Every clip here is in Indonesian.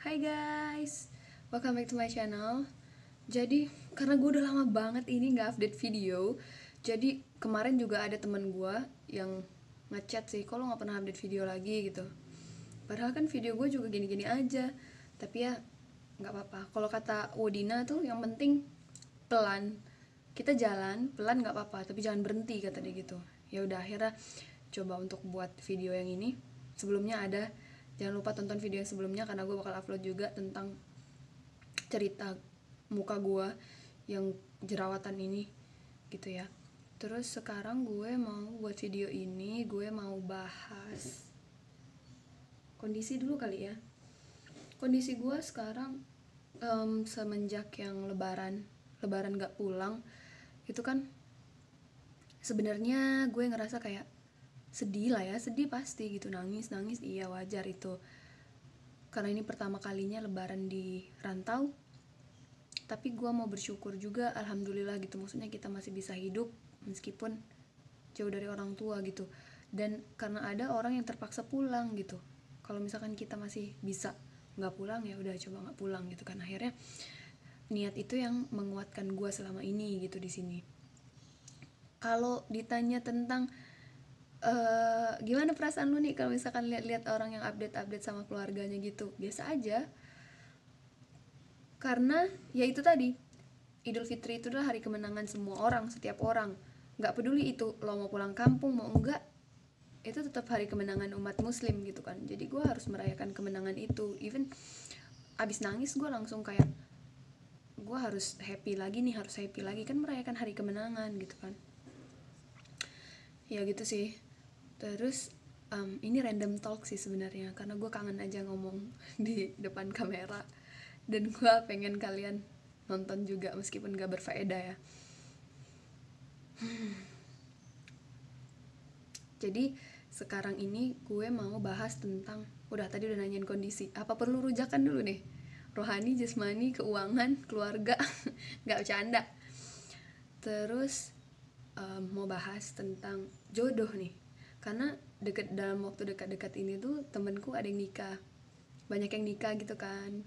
Hai guys, welcome back to my channel. Jadi karena gue udah lama banget ini gak update video, jadi kemarin juga ada temen gue yang ngechat sih, kok lo gak pernah update video lagi gitu. Padahal kan video gue juga gini-gini aja, tapi ya gak apa-apa. Kalau kata Wodina tuh yang penting pelan, kita jalan pelan gak apa-apa, tapi jangan berhenti kata dia gitu. Ya udah akhirnya coba untuk buat video yang ini. Sebelumnya ada, jangan lupa tonton video yang sebelumnya karena gue bakal upload juga tentang cerita muka gue yang jerawatan ini gitu ya. Terus sekarang gue mau buat video ini, gue mau bahas kondisi dulu kali ya. Kondisi gue sekarang semenjak yang lebaran gak pulang, itu kan sebenarnya gue ngerasa kayak sedih lah ya, sedih pasti gitu, nangis iya wajar itu, karena ini pertama kalinya lebaran di rantau. Tapi gue mau bersyukur juga, alhamdulillah gitu, maksudnya kita masih bisa hidup meskipun jauh dari orang tua gitu, dan karena ada orang yang terpaksa pulang gitu. Kalau misalkan kita masih bisa nggak pulang, ya udah coba nggak pulang gitu kan. Akhirnya niat itu yang menguatkan gue selama ini gitu di sini. Kalau ditanya tentang gimana perasaan lu nih kalau misalkan lihat-lihat orang yang update sama keluarganya gitu, biasa aja. Karena ya itu tadi, Idul Fitri itu adalah hari kemenangan semua orang, setiap orang. Gak peduli itu lo mau pulang kampung mau enggak, itu tetap hari kemenangan umat muslim gitu kan. Jadi gue harus merayakan kemenangan itu. Even abis nangis gue langsung kayak, gue harus happy lagi kan, merayakan hari kemenangan gitu kan. Ya gitu sih. Terus ini random talk sih sebenarnya, karena gue kangen aja ngomong di depan kamera, dan gue pengen kalian nonton juga meskipun gak berfaedah ya. Jadi sekarang ini gue mau bahas tentang, tadi udah nanyain kondisi, apa perlu rujakan dulu nih, rohani, jasmani, keuangan, keluarga. Gak bercanda. Terus mau bahas tentang jodoh nih, karena dalam waktu dekat-dekat ini tuh temenku ada yang nikah, banyak yang nikah gitu kan.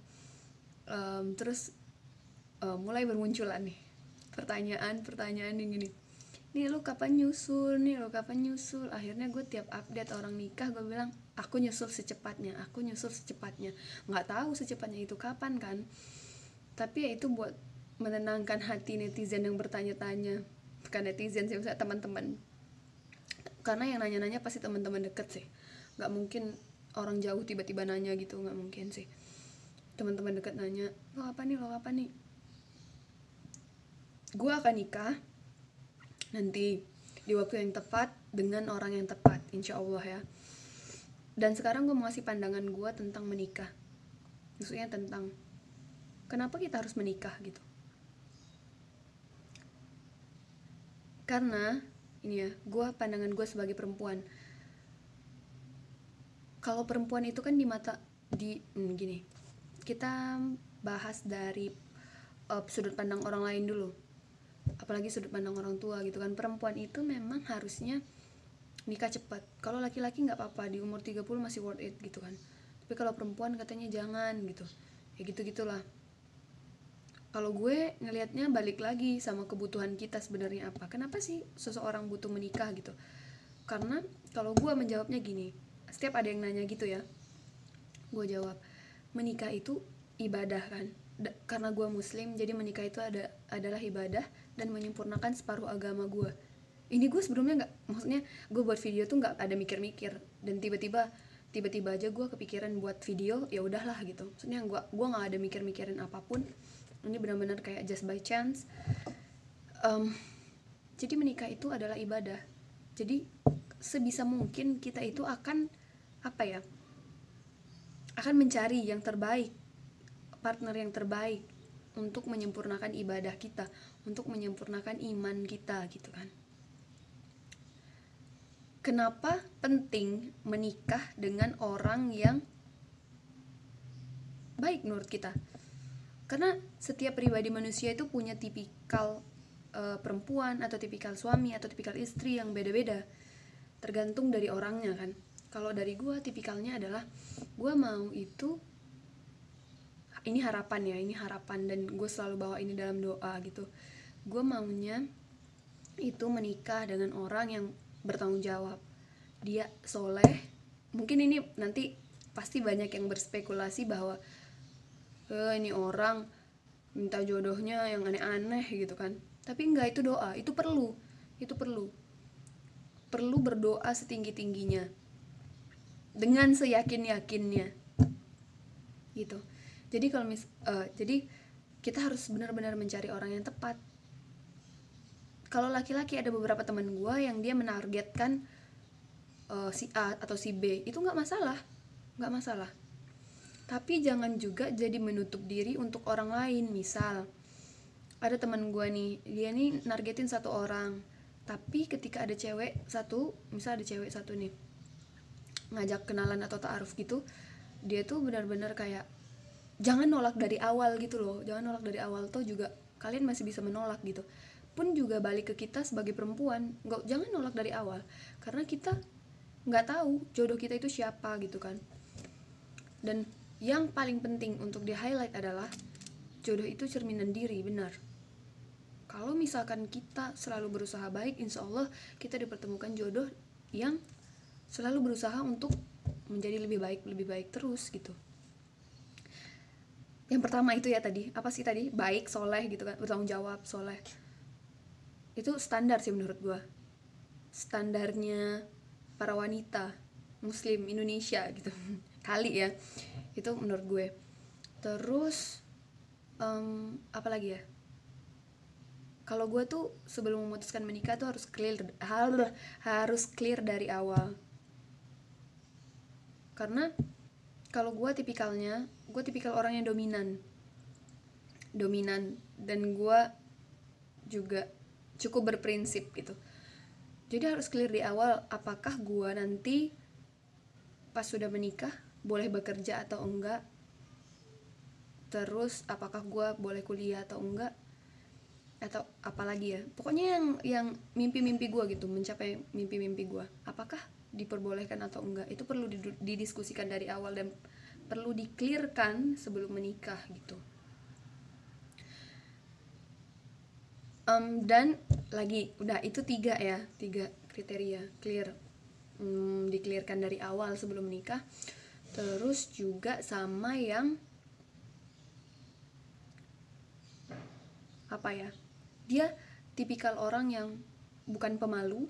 Terus mulai bermunculan nih pertanyaan yang gini, nih lu kapan nyusul. Akhirnya gue tiap update orang nikah gue bilang, aku nyusul secepatnya. Nggak tahu secepatnya itu kapan kan, tapi ya itu buat menenangkan hati netizen yang bertanya-tanya. Bukan netizen sih, misalnya teman-teman, karena yang nanya-nanya pasti teman-teman deket sih, nggak mungkin orang jauh tiba-tiba nanya gitu, nggak mungkin sih. Teman-teman deket nanya, lo kapan nih. Gue akan nikah nanti di waktu yang tepat dengan orang yang tepat, insya Allah ya. Dan sekarang gue mau ngasih pandangan gue tentang menikah, maksudnya tentang kenapa kita harus menikah gitu. Karena ini ya, pandangan gue sebagai perempuan, kalau perempuan itu kan di mata gini, kita bahas dari sudut pandang orang lain dulu, apalagi sudut pandang orang tua gitu kan. Perempuan itu memang harusnya nikah cepat. Kalau laki-laki nggak apa-apa, di umur 30 masih worth it gitu kan, tapi kalau perempuan katanya jangan gitu, ya gitu-gitulah. Kalau gue ngelihatnya balik lagi sama kebutuhan kita sebenarnya apa. Kenapa sih seseorang butuh menikah gitu? Karena kalau gue menjawabnya gini, setiap ada yang nanya gitu ya, gue jawab, menikah itu ibadah kan. Karena gue muslim, jadi menikah itu adalah ibadah dan menyempurnakan separuh agama gue. Ini gue sebelumnya nggak, maksudnya gue buat video tuh nggak ada mikir-mikir, dan tiba-tiba aja gue kepikiran buat video, ya udahlah gitu. Maksudnya gue nggak ada mikir-mikirin apapun. Ini benar-benar kayak just by chance. Jadi menikah itu adalah ibadah. Jadi sebisa mungkin kita itu akan akan mencari yang terbaik, partner yang terbaik untuk menyempurnakan ibadah kita, untuk menyempurnakan iman kita gitu kan. Kenapa penting menikah dengan orang yang baik menurut kita? Karena setiap pribadi manusia itu punya tipikal perempuan atau tipikal suami atau tipikal istri yang beda-beda, tergantung dari orangnya kan. Kalau dari gue, tipikalnya adalah gue mau itu ini harapan ya, ini harapan, dan gue selalu bawa ini dalam doa gitu. Gue maunya itu menikah dengan orang yang bertanggung jawab, dia soleh. Mungkin ini nanti pasti banyak yang berspekulasi bahwa ini orang minta jodohnya yang aneh-aneh gitu kan. Tapi enggak, itu doa, itu perlu berdoa setinggi-tingginya dengan seyakin-yakinnya gitu. Jadi jadi kita harus benar-benar mencari orang yang tepat. Kalau laki-laki, ada beberapa teman gue yang dia menargetkan si A atau si B, itu nggak masalah. Tapi jangan juga jadi menutup diri untuk orang lain. Misal ada teman gue nih, dia nih nargetin satu orang, tapi ketika ada cewek satu, misal ada cewek satu nih ngajak kenalan atau ta'aruf gitu, dia tuh benar-benar kayak jangan nolak dari awal gitu loh. Jangan nolak dari awal, toh juga kalian masih bisa menolak gitu. Pun juga balik ke kita sebagai perempuan, jangan nolak dari awal, karena kita nggak tahu jodoh kita itu siapa gitu kan. Dan yang paling penting untuk di highlight adalah jodoh itu cerminan diri, benar. Kalau misalkan kita selalu berusaha baik, insya Allah kita dipertemukan jodoh yang selalu berusaha untuk menjadi lebih baik terus gitu. Yang pertama itu ya tadi, apa sih tadi? Baik, soleh gitu kan, bertanggung jawab, soleh. Itu standar sih menurut gue, standarnya para wanita muslim Indonesia gitu kali ya, itu menurut gue. Terus apa lagi ya, kalau gue tuh sebelum memutuskan menikah tuh harus clear dari awal. Karena kalau gue tipikal orang yang dominan, dan gue juga cukup berprinsip gitu. Jadi harus clear di awal, apakah gue nanti pas sudah menikah boleh bekerja atau enggak, terus apakah gue boleh kuliah atau enggak, atau apalagi ya, pokoknya yang mimpi-mimpi gue gitu, mencapai mimpi-mimpi gue, apakah diperbolehkan atau enggak, itu perlu didiskusikan dari awal dan perlu di-clearkan sebelum menikah gitu. Dan lagi, udah itu 3 kriteria clear, di-clearkan dari awal sebelum menikah. Terus juga sama yang apa ya, dia tipikal orang yang bukan pemalu,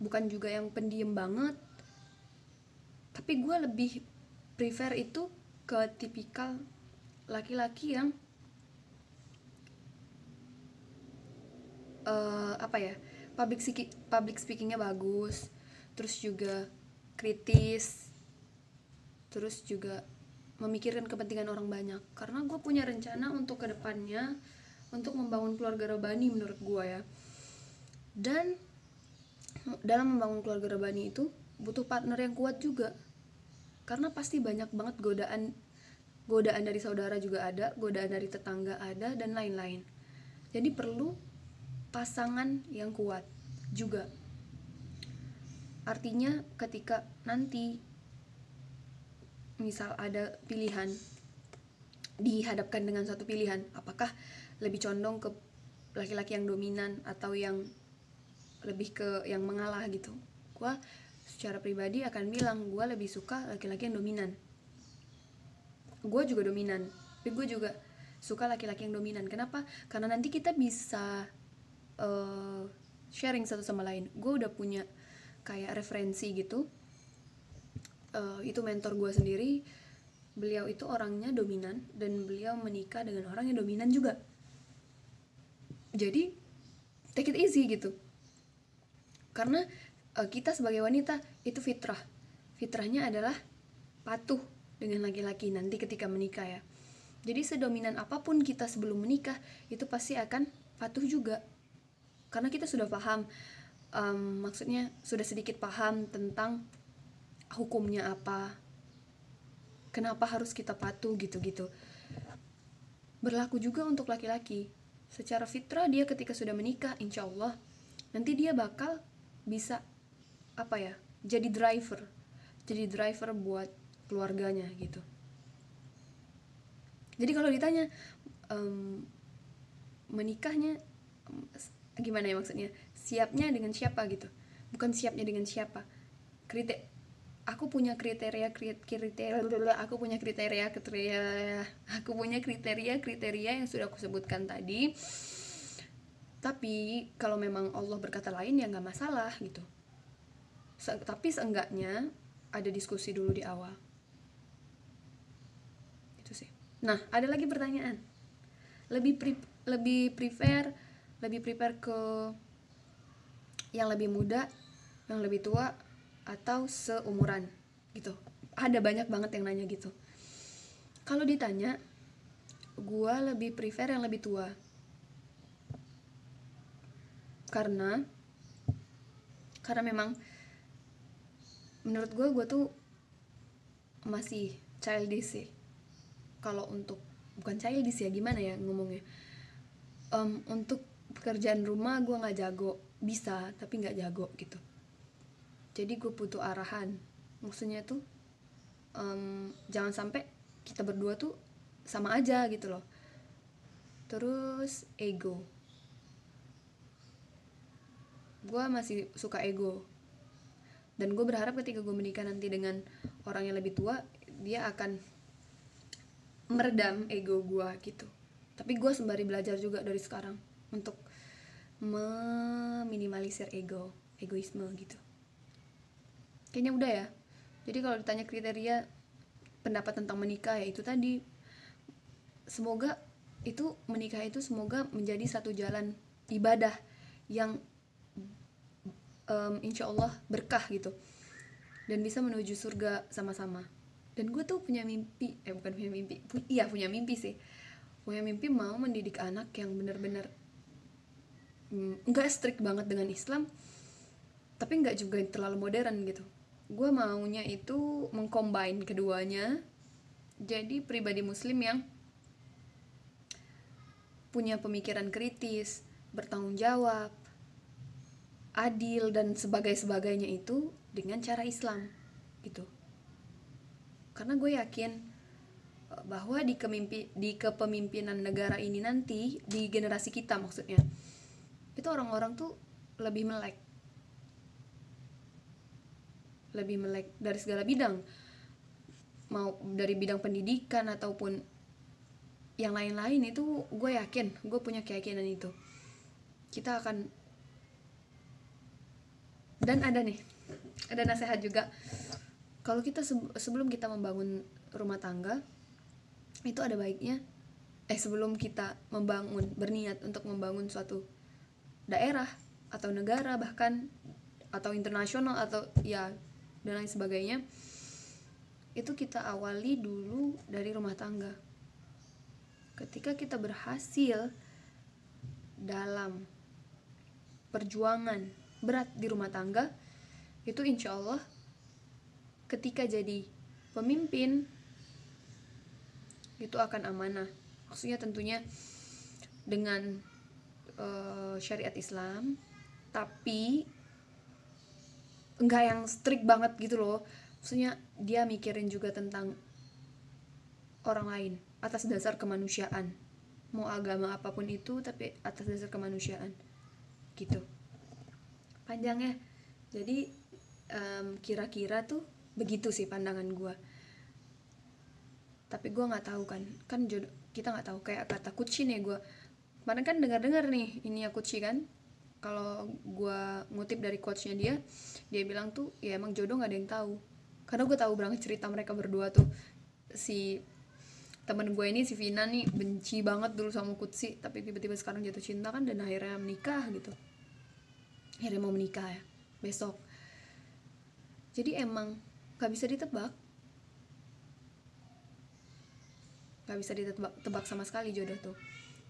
bukan juga yang pendiam banget. Tapi gue lebih prefer itu ke tipikal laki-laki yang public speakingnya bagus, terus juga kritis, terus juga memikirkan kepentingan orang banyak. Karena gue punya rencana untuk kedepannya untuk membangun keluarga Robani menurut gue ya. Dan dalam membangun keluarga Robani itu butuh partner yang kuat juga, karena pasti banyak banget godaan dari saudara juga ada, godaan dari tetangga ada, dan lain-lain. Jadi perlu pasangan yang kuat juga. Artinya ketika nanti misal ada pilihan, dihadapkan dengan satu pilihan, apakah lebih condong ke laki-laki yang dominan atau yang lebih ke yang mengalah gitu, gue secara pribadi akan bilang gue lebih suka laki-laki yang dominan. Gue juga dominan, tapi gue juga suka laki-laki yang dominan. Kenapa? Karena nanti kita bisa sharing satu sama lain. Gue udah punya kayak referensi gitu, itu mentor gue sendiri, beliau itu orangnya dominan dan beliau menikah dengan orang yang dominan juga. Jadi take it easy gitu, karena kita sebagai wanita itu fitrahnya adalah patuh dengan laki-laki nanti ketika menikah ya. Jadi sedominan apapun kita sebelum menikah, itu pasti akan patuh juga, karena kita sudah paham, maksudnya sudah sedikit paham tentang hukumnya apa, kenapa harus kita patuh gitu-gitu. Berlaku juga untuk laki-laki. Secara fitrah dia ketika sudah menikah, insya Allah nanti dia bakal bisa jadi driver buat keluarganya gitu. Jadi kalau ditanya menikahnya gimana ya, maksudnya siapnya dengan siapa gitu, bukan siapnya dengan siapa, aku punya kriteria yang sudah aku sebutkan tadi. Tapi kalau memang Allah berkata lain ya nggak masalah gitu. Tapi seenggaknya ada diskusi dulu di awal. Itu sih. Nah, ada lagi pertanyaan. Lebih prefer ke yang lebih muda, yang lebih tua, atau seumuran gitu. Ada banyak banget yang nanya gitu. Kalau ditanya, gue lebih prefer yang lebih tua. Karena memang menurut gue tuh masih childish sih. Kalau untuk, bukan childish ya, gimana ya ngomongnya, untuk pekerjaan rumah gue nggak jago, bisa tapi nggak jago gitu. Jadi gue butuh arahan. Maksudnya tuh jangan sampai kita berdua tuh sama aja gitu loh. Terus ego, gue masih suka ego, dan gue berharap ketika gue menikah nanti dengan orang yang lebih tua, dia akan meredam ego gue gitu. Tapi gue sembari belajar juga dari sekarang untuk meminimalisir egoisme gitu. Kayaknya udah ya. Jadi kalau ditanya kriteria pendapat tentang menikah, ya itu tadi, semoga itu menikah itu semoga menjadi satu jalan ibadah yang insya Allah berkah gitu, dan bisa menuju surga sama-sama. Dan gue tuh punya mimpi, punya mimpi sih, punya mimpi mau mendidik anak yang benar-benar nggak strict banget dengan Islam, tapi nggak juga terlalu modern gitu. Gue maunya itu mengcombine keduanya, jadi pribadi muslim yang punya pemikiran kritis, bertanggung jawab, adil, dan sebagainya itu dengan cara Islam gitu. Karena gue yakin bahwa di kepemimpinan negara ini nanti, di generasi kita maksudnya, itu orang-orang tuh lebih melek dari segala bidang, mau dari bidang pendidikan ataupun yang lain-lain. Itu gue yakin, gue punya keyakinan itu kita akan. Dan ada nasihat juga, kalau kita sebelum kita membangun rumah tangga, itu ada baiknya sebelum kita berniat untuk membangun suatu daerah atau negara, bahkan atau internasional, atau ya dan lain sebagainya, itu kita awali dulu dari rumah tangga. Ketika kita berhasil dalam perjuangan berat di rumah tangga, itu insya Allah ketika jadi pemimpin itu akan amanah. Maksudnya tentunya dengan syariat Islam, tapi enggak yang strict banget gitu loh. Maksudnya dia mikirin juga tentang orang lain atas dasar kemanusiaan, mau agama apapun itu, tapi atas dasar kemanusiaan gitu. Panjangnya, jadi kira-kira tuh begitu sih pandangan gue. Tapi gue nggak tahu kan kita nggak tahu, kayak kata Kuci nih, gue kemarin kan dengar nih ini ya Kuci kan, kalau gue ngutip dari quotes-nya dia bilang tuh ya emang jodoh nggak ada yang tahu. Karena gue tahu banget cerita mereka berdua tuh. Si temen gue ini, si Vina nih, benci banget dulu sama Kutsi, tapi tiba-tiba sekarang jatuh cinta kan, dan akhirnya menikah gitu. Akhirnya mau menikah ya besok. Jadi emang gak bisa ditebak sama sekali jodoh tuh.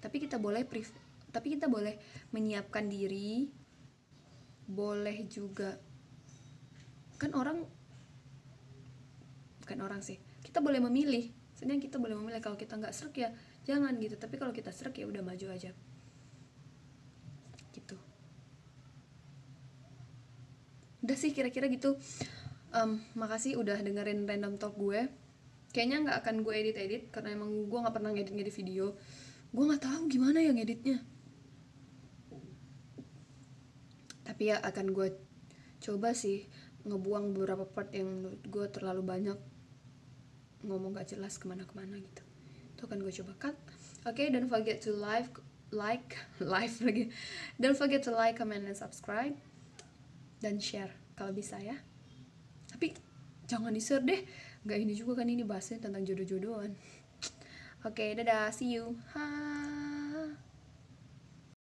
Tapi kita boleh menyiapkan diri, boleh juga kan kita boleh memilih. Sebenarnya kita boleh memilih, kalau kita nggak srek ya jangan gitu, tapi kalau kita srek ya udah maju aja gitu. Udah sih kira-kira gitu. Makasih udah dengerin random talk gue. Kayaknya nggak akan gue edit karena emang gue nggak pernah ngedit video. Gue nggak tahu gimana ya ngeditnya. Tapi ya akan gue coba sih ngebuang beberapa part yang menurut gue terlalu banyak ngomong gak jelas kemana-kemana gitu. Itu akan gue coba cut. Oke, don't forget to like lagi. Don't forget to like, comment, and subscribe, dan share kalau bisa ya. Tapi jangan di-share deh, nggak ini juga kan, ini bahasnya tentang jodoh-jodohan. Oke, dadah, see you. Hai.